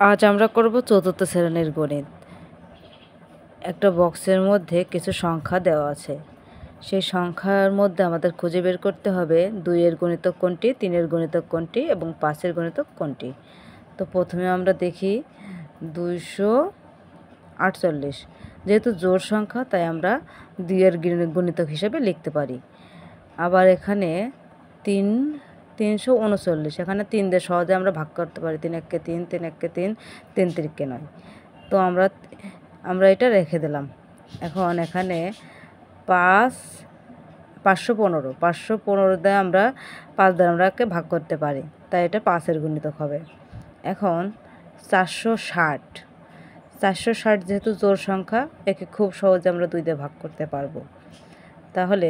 আজ আমরা করব চতুর্থ শ্রেণীর গণিত। একটা বক্সের মধ্যে কিছু সংখ্যা দেওয়া আছে। সেই সংখ্যার মধ্যে আমাদের খুঁজে বের করতে হবে 2 এর গুণিতক কোনটি, 3 এর গুণিতক কোনটি এবং 5 এর গুণিতক কোনটি। তো প্রথমে আমরা দেখি 248। যেহেতু জোড় সংখ্যা তাই আমরা 2 এর গুণিতক হিসেবে লিখতে পারি। আবার এখানে 339, এখানে 3 দিয়ে সহজে আমরা ভাগ করতে পারি। 3 একে 3, 3 একে 3, 3 তিরিকে 9। তো আমরা এটা রেখে দিলাম। এখন এখানে 515 দিয়ে আমরা 5 দ্বারা আমরা একে ভাগ করতে পারি, তাই এটা 5 এর গুণিতক হবে। এখন 460 যেহেতু জোড় সংখ্যা, একে খুব সহজে আমরা 2 দিয়ে ভাগ করতে পারবো। তাহলে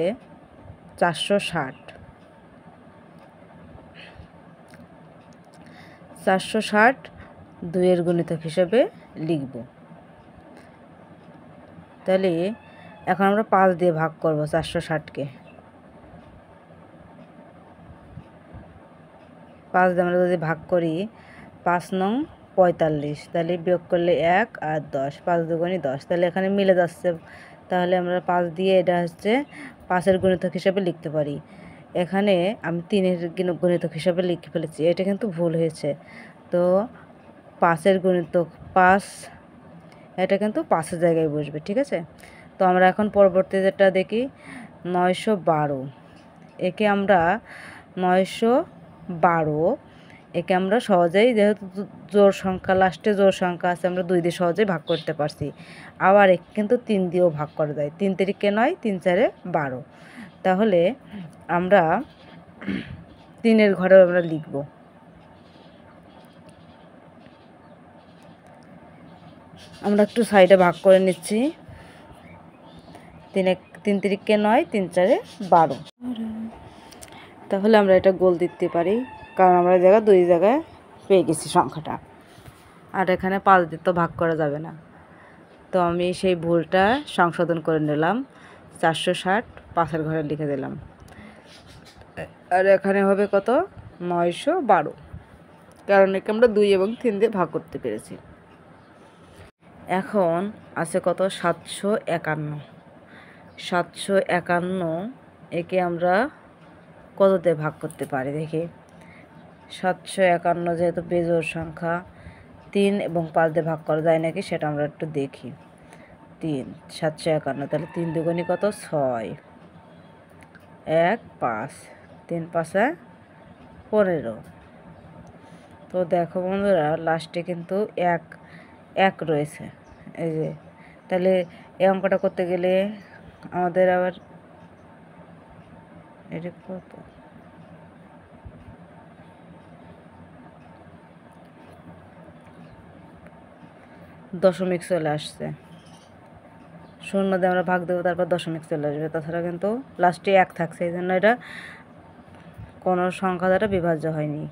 460 2 এর গুণিতক হিসেবে লিখব। তাহলে এখন আমরা 5 দিয়ে ভাগ করব 460কে। 5 দিয়ে আমরা যদি ভাগ করি 5 নং 45, তাহলে বিয়োগ করলে 1 আর 10, 5 দুগুণে 10, তাহলে এখানে মিলে যাচ্ছে। তাহলে আমরা 5 দিয়ে এটা হচ্ছে 5 এর গুণিতক হিসেবে লিখতে পারি। এখানে আমি 3 এর গুণিতক হিসেবে লিখে ফেলেছি, এটা কিন্তু ভুল হয়েছে। তো 5 এর গুণিতক 5, এটা কিন্তু 5 এর জায়গায় বসবে, ঠিক আছে। তো আমরা এখন পরবর্তী যেটা দেখি 912। একে আমরা 912 একে আমরা সহজেই, যেহেতু জোড় সংখ্যা, লাস্টে জোড় সংখ্যা আছে, আমরা 2 দিয়ে সহজেই ভাগ করতে পারছি। আবার একে কিন্তু 3 দিয়েও ভাগ করা যায়। 3 তিরিকে 9, 3 চারে 12। তাহলে আমরা 3 এর ঘরে আমরা লিখব। আমরা একটু সাইডে ভাগ করে নিচ্ছি। 3 তিরিকে 9, 3 চারে 12। তাহলে আমরা এটা গোল দিতে পারি, কারণ আমরা দুই জায়গায় পেয়ে গেছি সংখ্যাটা। আর এখানে 5 দিয়ে তো ভাগ করা যাবে না, তো আমি সেই ভুলটা সংশোধন করে নিলাম। 460 5 এর ঘরে লিখে দিলাম। আর এখানে হবে কত, 912, কারণ একে আমরা 2 এবং 3 দিয়ে ভাগ করতে পেরেছি। এখন আছে কত, 751। একে আমরা কত দিয়ে ভাগ করতে পারি দেখি। 751 যেহেতু বেজোড় সংখ্যা, 3 এবং 5 দিয়ে ভাগ করা যায় নাকি সেটা আমরা একটু দেখি। 751, তাহলে 3 দুগুণে কত, 6, 1 5, 3 5 15। তো দেখো বন্ধুরা, লাস্টে কিন্তু এক রয়েছে, এই যে। তাহলে এই অঙ্কটা করতে গেলে আমাদের আবার এটা কত, দশমিক চলে আসছে। 0 দিয়ে আমরা ভাগ দেবো, তারপর দশমিক চলে আসবে, তাছাড়া কিন্তু লাস্টে 1 থাকছে, এই জন্য এটা কোনো সংখ্যা দ্বারা বিভাজ্য হয়নি।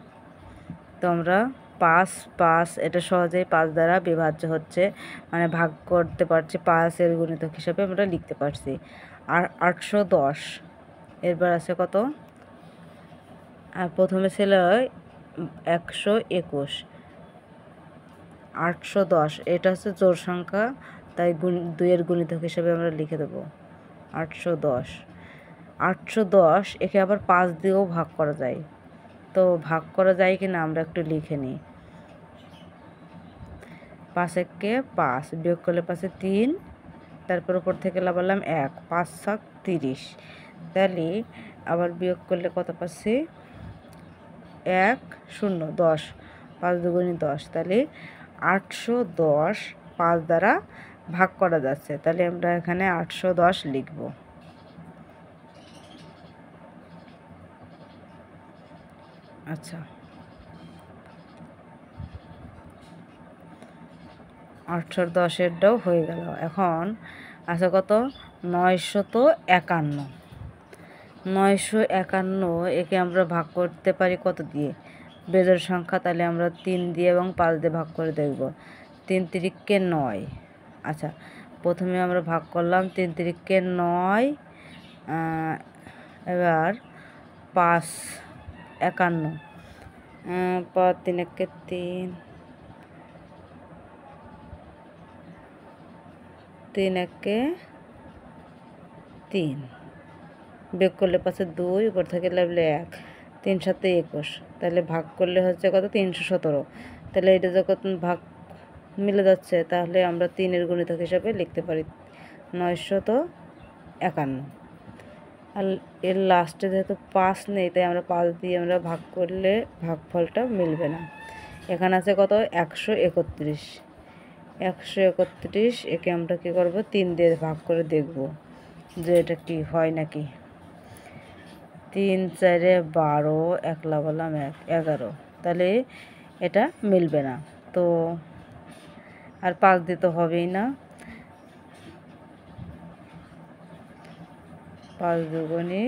তো আমরা 5 এটা সহজেই 5 দ্বারা বিভাজ্য হচ্ছে, মানে ভাগ করতে পারছি, 5 এর গুণিতক হিসাবে আমরা লিখতে পারছি। আর 810, এরবার আছে কত, আর প্রথমে ছিল 121, 810 এটা হচ্ছে জোড় সংখ্যা, তাই 2 এর গুণিতক হিসেবে আমরা লিখে দেবো 810। একে আবার 5 দিয়েও ভাগ করা যায়, তো ভাগ করা যায় কিনা আমরা একটু লিখে নিই। 5 একে 5, বিয়োগ করলে 5 এ 3, তারপর উপর থেকে লাগালাম 1, 5 7 30, তাহলে আবার বিয়োগ করলে কত পাচ্ছি, 1 0 10, 5 দুগুণে 10, তাহলে 810 5 দ্বারা ভাগ করা যাচ্ছে, তাহলে আমরা এখানে 810 লিখব। আচ্ছা, 810-এরটাও হয়ে গেল। এখন আছে কত, 951। একে আমরা ভাগ করতে পারি কত দিয়ে, বেজোড় সংখ্যা, তাহলে আমরা 3 দিয়ে এবং 5 দিয়ে ভাগ করে দেখব। 3 তিরিকে 9, আচ্ছা প্রথমে আমরা ভাগ করলাম 3 তিরিকে 9, এবার 551, 3 একে 3, 3 একে 3, বিয়োগ করলে পাচ্ছে 2, উপর থেকে লাগলে 1, 3 7 21, তাহলে ভাগ করলে হচ্ছে কত 317। তাহলে এটা যখন ভাগ মিলে যাচ্ছে তাহলে আমরা 3-এর গুণিতক হিসাবে লিখতে পারি 951। আর এর লাস্টে যেহেতু 5 নেই তাই আমরা 5 দিয়ে আমরা ভাগ করলে ভাগফলটা মিলবে না। এখানে আছে কত 131। 131 একে আমরা কী করব 3 দিয়ে ভাগ করে দেখব যে এটা কি হয় নাকি। 3 4 12, 1 বললাম 1 11, তাহলে এটা মিলবে না। তো আর 5 দিয়ে তো হবেই না। 5 দুগুণী,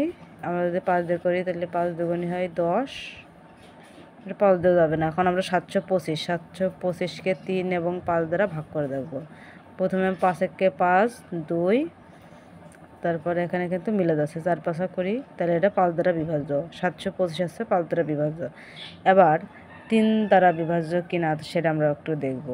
আমরা যদি 5 দিয়ে করি তাহলে 5 দুগুণী হয় 10, এটা 5 দিয়ে যাবে না। এখন আমরা 725, 725কে 3 এবং 5 দ্বারা ভাগ করে দেখব। প্রথমে 5 একে 5, 2, তারপরে এখানে কিন্তু মিলে যাচ্ছে 4 5 করি, তাহলে এটা 5 দ্বারা বিভাজ্য। 725 আসছে 5 দ্বারা বিভাজ্য। এবার 3 দ্বারা বিভাজ্য কিনা সেটা আমরা একটু দেখব।